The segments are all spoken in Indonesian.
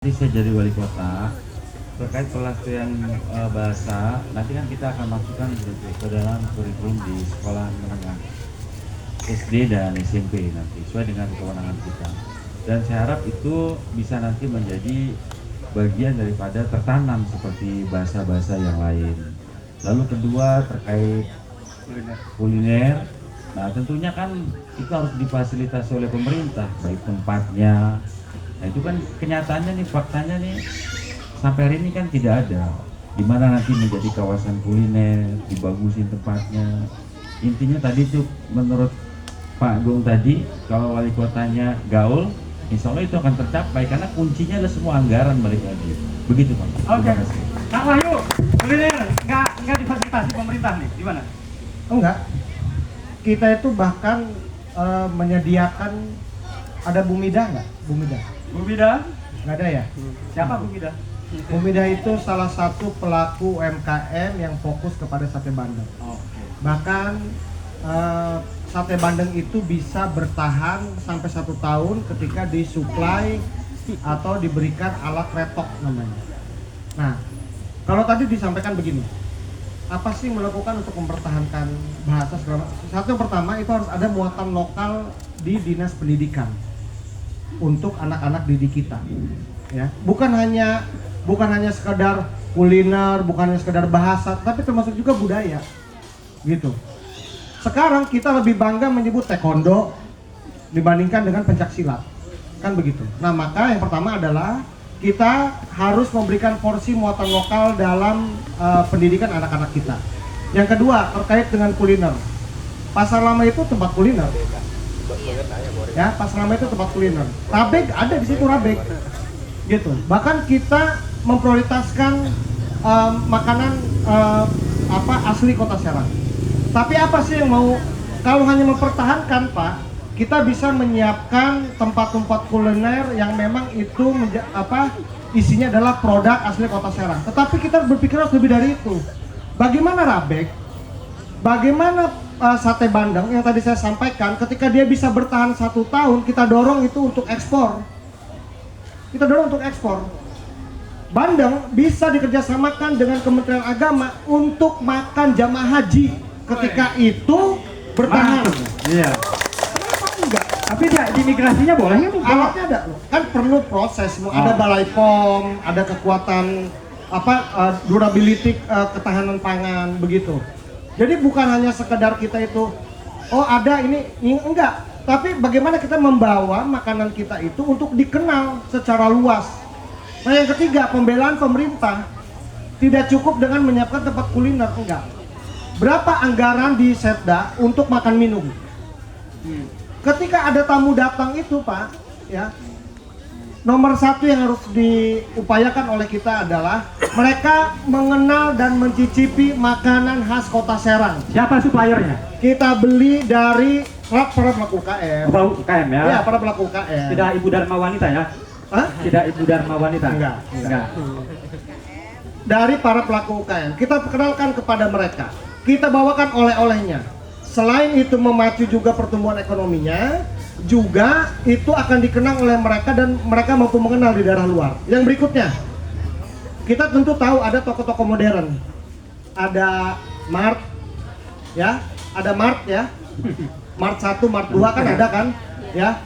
Nanti saya jadi wali kota terkait pelatihan bahasa, nanti kan kita akan masukkan ke dalam kurikulum di sekolah menengah SD dan SMP nanti sesuai dengan kewenangan kita, dan saya harap itu bisa nanti menjadi bagian daripada tertanam seperti bahasa-bahasa yang lain. Lalu kedua terkait kuliner, nah tentunya kan itu harus difasilitasi oleh pemerintah, baik tempatnya. Nah itu kan kenyataannya nih, faktanya nih sampai hari ini kan tidak ada. Dimana nanti menjadi kawasan kuliner, dibagusin tempatnya. Intinya tadi tuh menurut Pak Gung tadi, kalau wali kotanya gaul, insya Allah itu akan tercapai karena kuncinya adalah semua anggaran balik lagi. Begitu Pak. Oke. Kak Wahyu, kuliner nggak difasilitasi pemerintah nih, gimana? Enggak. Kita itu bahkan menyediakan, ada Bumida nggak? Bumida? Bumida? Nggak ada ya? Siapa Bumida? Bumida itu salah satu pelaku UMKM yang fokus kepada sate bandeng. Oke. Bahkan sate bandeng itu bisa bertahan sampai 1 tahun ketika disuplai atau diberikan alat retok namanya. Nah, kalau tadi disampaikan begini, apa sih melakukan untuk mempertahankan bahasa segala macam? Satu, yang pertama itu harus ada muatan lokal di dinas pendidikan untuk anak-anak didik kita, ya. Bukan hanya sekedar kuliner, bukan hanya sekedar bahasa, tapi termasuk juga budaya, gitu. Sekarang kita lebih bangga menyebut taekwondo dibandingkan dengan pencak silat, kan begitu. Nah, maka yang pertama adalah kita harus memberikan porsi muatan lokal dalam pendidikan anak-anak kita. Yang kedua, terkait dengan kuliner. Pasar Lama itu tempat kuliner. Ya, Pasar Lama itu tempat kuliner. Rabeg ada di situ, rabeg. Gitu. Bahkan kita memprioritaskan makanan asli Kota Serang. Tapi apa sih yang mau, kalau hanya mempertahankan Pak, kita bisa menyiapkan tempat-tempat kuliner yang memang itu isinya adalah produk asli Kota Serang. Tetapi kita berpikir harus lebih dari itu. Bagaimana rabeg? Bagaimana sate bandeng yang tadi saya sampaikan, ketika dia bisa bertahan 1 tahun, kita dorong itu untuk ekspor. Kita dorong untuk ekspor. Bandeng bisa dikerjasamakan dengan Kementerian Agama untuk makan jamaah haji ketika itu bertahan. Iya. Enggak. Tapi di migrasinya boleh nggak tuh? Alatnya ada, kan perlu proses, ada balai POM, ada kekuatan durability ketahanan pangan begitu. Jadi bukan hanya sekedar kita itu, oh ada ini enggak, tapi bagaimana kita membawa makanan kita itu untuk dikenal secara luas. Nah, yang ketiga, pembelaan pemerintah. Tidak cukup dengan menyiapkan tempat kuliner, enggak. Berapa anggaran di Setda untuk makan minum? Ketika ada tamu datang itu Pak, ya, nomor 1 yang harus diupayakan oleh kita adalah mereka mengenal dan mencicipi makanan khas Kota Serang. Siapa suppliernya? Kita beli dari para pelaku UKM. UKM ya? Ya, para pelaku UKM. Tidak Ibu Dharma Wanita ya? Hah? Tidak Ibu Dharma Wanita? Enggak. Enggak. Dari para pelaku UKM, kita perkenalkan kepada mereka. Kita bawakan oleh-olehnya. Selain itu memacu juga pertumbuhan ekonominya, juga itu akan dikenang oleh mereka dan mereka mampu mengenal di daerah luar. Yang berikutnya, kita tentu tahu ada toko-toko modern. Ada Mart, ya, ada Mart ya. Mart 1, Mart 2 kan ada kan, ya.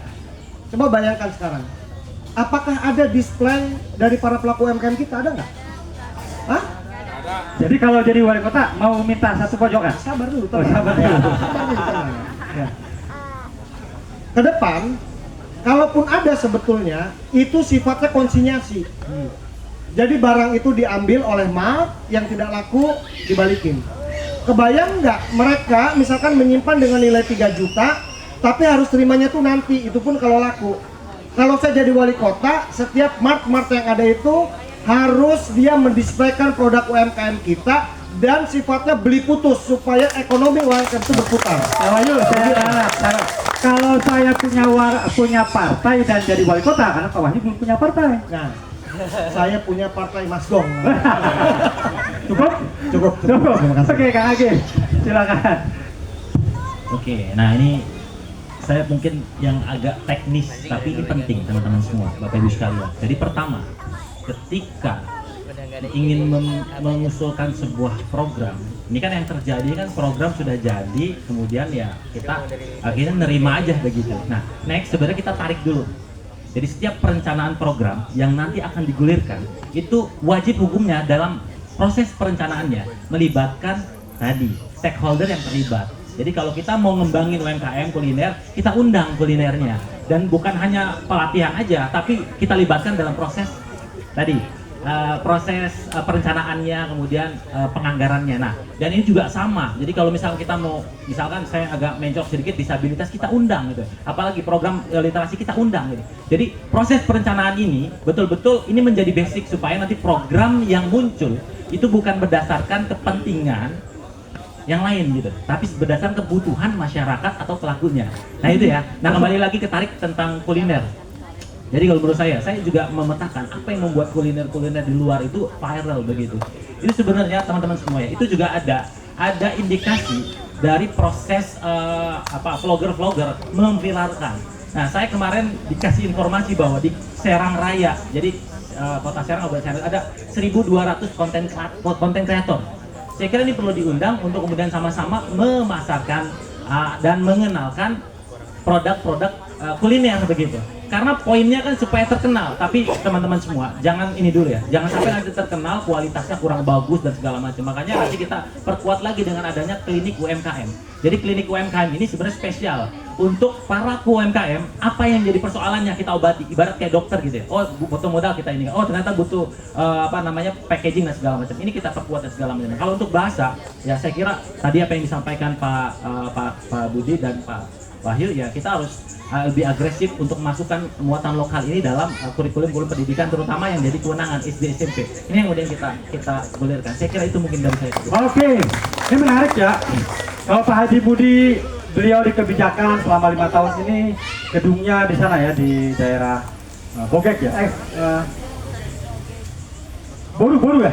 Coba bayangkan sekarang. Apakah ada display dari para pelaku UMKM kita, ada nggak? Hah? Jadi kalau jadi wali kota mau minta satu pojokan? Sabar dulu, sabar dulu. Ya. Ke depan, kalaupun ada sebetulnya, itu sifatnya konsinyasi. Jadi barang itu diambil oleh Mart, yang tidak laku dibalikin. Kebayang nggak mereka misalkan menyimpan dengan nilai 3 juta, tapi harus terimanya tuh nanti, itu pun kalau laku. Kalau saya jadi wali kota, setiap Mart yang ada itu harus dia mendisplaykan produk UMKM kita dan sifatnya beli putus supaya ekonomi UMKM itu berputar. Ayo, saya kalau saya punya partai dan jadi wali kota, karena Pak Wahyu belum punya partai. Nah, saya punya partai Mas Gong. Cukup? Cukup. Terima kasih. Oke, Kang Agi, silakan. Oke, nah ini saya mungkin yang agak teknis, tapi ini penting teman-teman semua, Bapak Ibu sekalian. Jadi pertama, ketika ingin mengusulkan sebuah program, ini kan yang terjadi kan program sudah jadi, kemudian ya kita akhirnya nerima aja begitu. Nah, next sebenarnya kita tarik dulu. Jadi setiap perencanaan program yang nanti akan digulirkan itu wajib hukumnya dalam proses perencanaannya melibatkan tadi stakeholder yang terlibat. Jadi kalau kita mau ngembangin UMKM kuliner, kita undang kulinernya dan bukan hanya pelatihan aja, tapi kita libatkan dalam proses tadi proses perencanaannya, kemudian penganggarannya. Nah, dan ini juga sama. Jadi kalau misalkan kita mau, misalkan saya agak mencok sedikit disabilitas, kita undang gitu. Apalagi program literasi kita undang gitu. Jadi proses perencanaan ini betul-betul ini menjadi basic supaya nanti program yang muncul itu bukan berdasarkan kepentingan yang lain gitu, tapi berdasarkan kebutuhan masyarakat atau pelakunya. Nah itu ya. Nah kembali lagi ketarik tentang kuliner. Jadi kalau menurut saya juga memetakan apa yang membuat kuliner-kuliner di luar itu viral begitu. Itu sebenarnya teman-teman semua ya, itu juga ada indikasi dari proses vlogger-vlogger memviralkan. Nah saya kemarin dikasih informasi bahwa di Serang Raya, jadi kota Serang ada 1.200 konten kreator. Saya kira ini perlu diundang untuk kemudian sama-sama memasarkan dan mengenalkan produk-produk kuliner begitu. Karena poinnya kan supaya terkenal, tapi teman-teman semua jangan ini dulu ya, jangan sampai nanti terkenal kualitasnya kurang bagus dan segala macam. Makanya nanti kita perkuat lagi dengan adanya klinik UMKM. Jadi klinik UMKM ini sebenarnya spesial untuk para UMKM. Apa yang jadi persoalannya kita obati, ibarat kayak dokter gitu ya. Oh butuh modal kita ini, oh ternyata butuh packaging dan segala macam. Ini kita perkuat dan segala macam. Kalau untuk bahasa, ya saya kira tadi apa yang disampaikan Pak Budi dan Pak Wahyu, ya kita harus lebih agresif untuk masukkan muatan lokal ini dalam kurikulum pendidikan, terutama yang jadi kewenangan SD SMP. Ini yang kemudian kita gulirkan. Saya kira itu mungkin dari saya. Oke, ini menarik ya. Kalau Pak Haji Budi, beliau di kebijakan selama 5 tahun ini, gedungnya di sana ya, di daerah Bogek ya. Boru ya.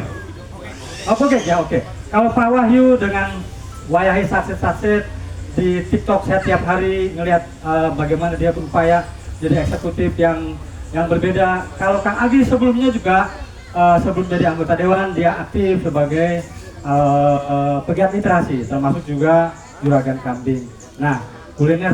Oh Bogek ya, oke. Kalau Pak Wahyu dengan wayahi saset-saset di TikTok, saya tiap hari ngelihat bagaimana dia berupaya jadi eksekutif yang berbeda. Kalau Kang Agi sebelumnya juga sebelum jadi anggota dewan dia aktif sebagai pegiat literasi, termasuk juga juragan kambing. Nah, kuliner